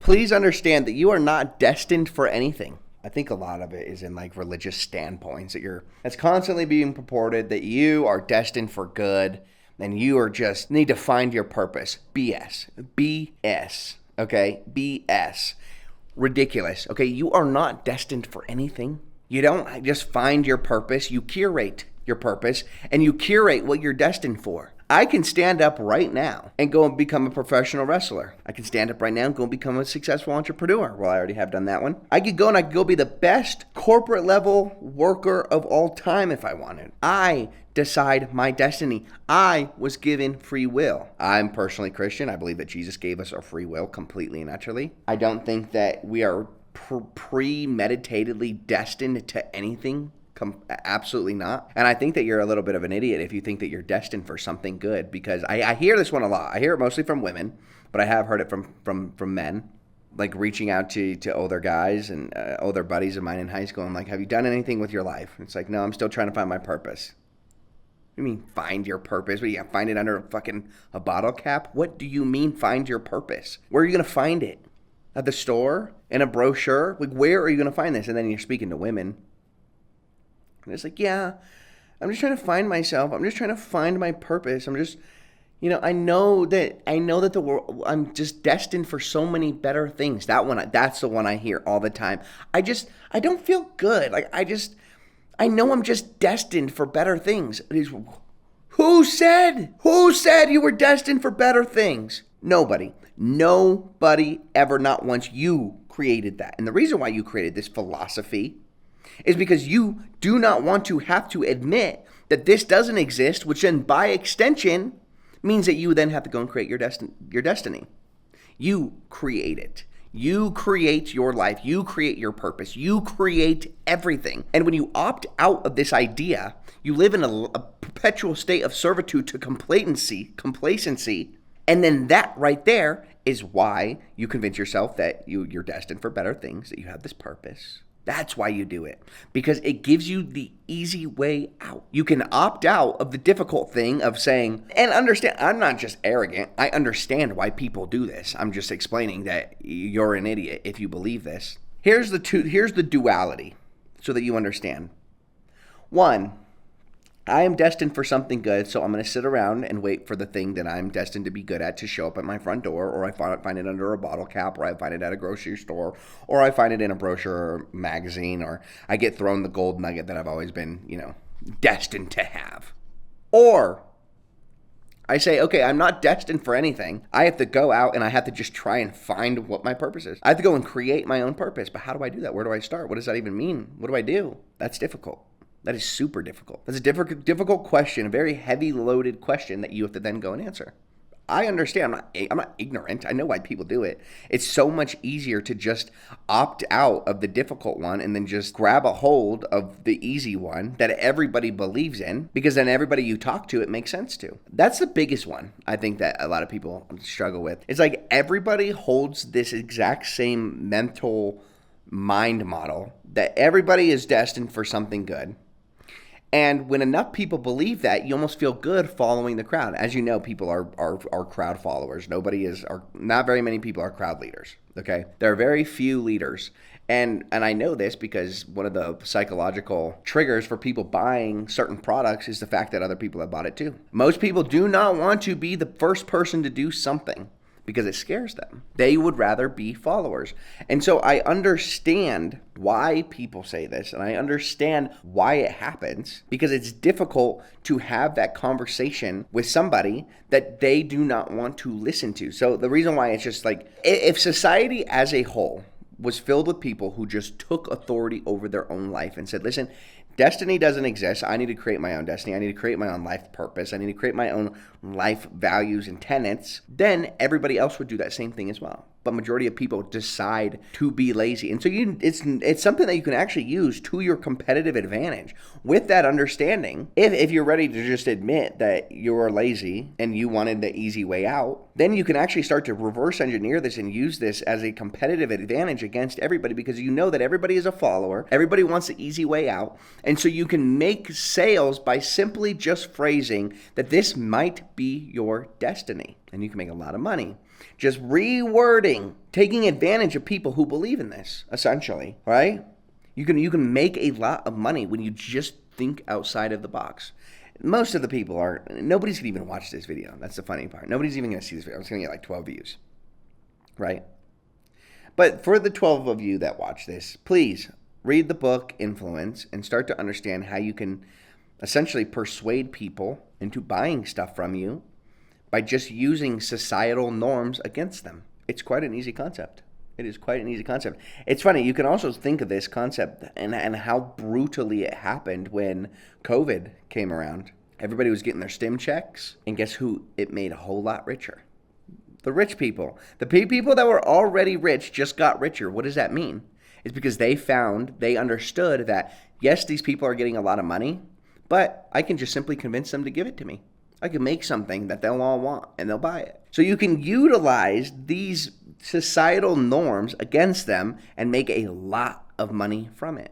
Please understand that you are not destined for anything. I think a lot of it is in like religious standpoints that's constantly being purported that you are destined for good and you are just need to find your purpose. BS. BS. Okay? BS. Ridiculous. Okay? You are not destined for anything. You don't just find your purpose. You curate your purpose and you curate what you're destined for. I can stand up right now and go and become a professional wrestler. I can stand up right now and go and become a successful entrepreneur. Well, I already have done that one. I could go be the best corporate level worker of all time if I wanted. I decide my destiny. I was given free will. I'm personally Christian. I believe that Jesus gave us our free will completely and utterly. I don't think that we are premeditatedly destined to anything. Absolutely not. And I think that you're a little bit of an idiot if you think that you're destined for something good, because I hear this one a lot. I hear it mostly from women, but I have heard it from men, like reaching out to older guys and older buddies of mine in high school. I'm like, have you done anything with your life? And it's like, no, I'm still trying to find my purpose. What do you mean find your purpose? What, do you find it under a bottle cap? What do you mean find your purpose? Where are you going to find it? At the store? In a brochure? Like, where are you going to find this? And then you're speaking to women. And it's like, yeah, I'm just trying to find myself. I'm just trying to find my purpose. I'm just, I know that the world, I'm just destined for so many better things. That's the one I hear all the time. I don't feel good. Like, I know I'm just destined for better things. Who said you were destined for better things? Nobody ever, not once. You created that. And the reason why you created this philosophy is because you do not want to have to admit that this doesn't exist, which then by extension means that you then have to go and create your destiny. You create it. You create your life. You create your purpose. You create everything. And when you opt out of this idea, you live in a perpetual state of servitude to complacency, and then that right there is why you convince yourself that you're destined for better things, that you have this purpose. That's why you do it, because it gives you the easy way out. You can opt out of the difficult thing of saying, and understand, I'm not just arrogant. I understand why people do this. I'm just explaining that you're an idiot if you believe this. Here's the duality so that you understand. One, I am destined for something good, so I'm going to sit around and wait for the thing that I'm destined to be good at to show up at my front door, or I find it under a bottle cap, or I find it at a grocery store, or I find it in a brochure or magazine, or I get thrown the gold nugget that I've always been, destined to have. Or I say, okay, I'm not destined for anything. I have to go out and I have to just try and find what my purpose is. I have to go and create my own purpose. But how do I do that? Where do I start? What does that even mean? What do I do? That's difficult. That is super difficult. That's a difficult question, a very heavy loaded question that you have to then go and answer. I understand. I'm not ignorant. I know why people do it. It's so much easier to just opt out of the difficult one and then just grab a hold of the easy one that everybody believes in, because then everybody you talk to, it makes sense to. That's the biggest one I think that a lot of people struggle with. It's like everybody holds this exact same mental mind model that everybody is destined for something good. And when enough people believe that, you almost feel good following the crowd. As you know, people are crowd followers. Not very many people are crowd leaders, okay? There are very few leaders. And I know this because one of the psychological triggers for people buying certain products is the fact that other people have bought it too. Most people do not want to be the first person to do something, because it scares them. They would rather be followers. And so I understand why people say this, and I understand why it happens, because it's difficult to have that conversation with somebody that they do not want to listen to. So the reason why it's just like, if society as a whole was filled with people who just took authority over their own life and said, listen, destiny doesn't exist. I need to create my own destiny. I need to create my own life purpose. I need to create my own life values and tenets. Then everybody else would do that same thing as well. But majority of people decide to be lazy. And so it's something that you can actually use to your competitive advantage. With that understanding, if you're ready to just admit that you're lazy and you wanted the easy way out, then you can actually start to reverse engineer this and use this as a competitive advantage against everybody, because you know that everybody is a follower. Everybody wants the easy way out. And so you can make sales by simply just phrasing that this might be your destiny. And you can make a lot of money. Just rewording, taking advantage of people who believe in this, essentially, right? You can make a lot of money when you just think outside of the box. Most of the people nobody's going to even watch this video. That's the funny part. Nobody's even going to see this video. It's going to get like 12 views, right? But for the 12 of you that watch this, please read the book Influence and start to understand how you can essentially persuade people into buying stuff from you by just using societal norms against them. It's quite an easy concept. It is quite an easy concept. It's funny, you can also think of this concept and how brutally it happened when COVID came around. Everybody was getting their stim checks, and guess who it made a whole lot richer? The rich people. The people that were already rich just got richer. What does that mean? It's because they understood that, yes, these people are getting a lot of money, but I can just simply convince them to give it to me. I can make something that they'll all want, and they'll buy it. So you can utilize these societal norms against them and make a lot of money from it.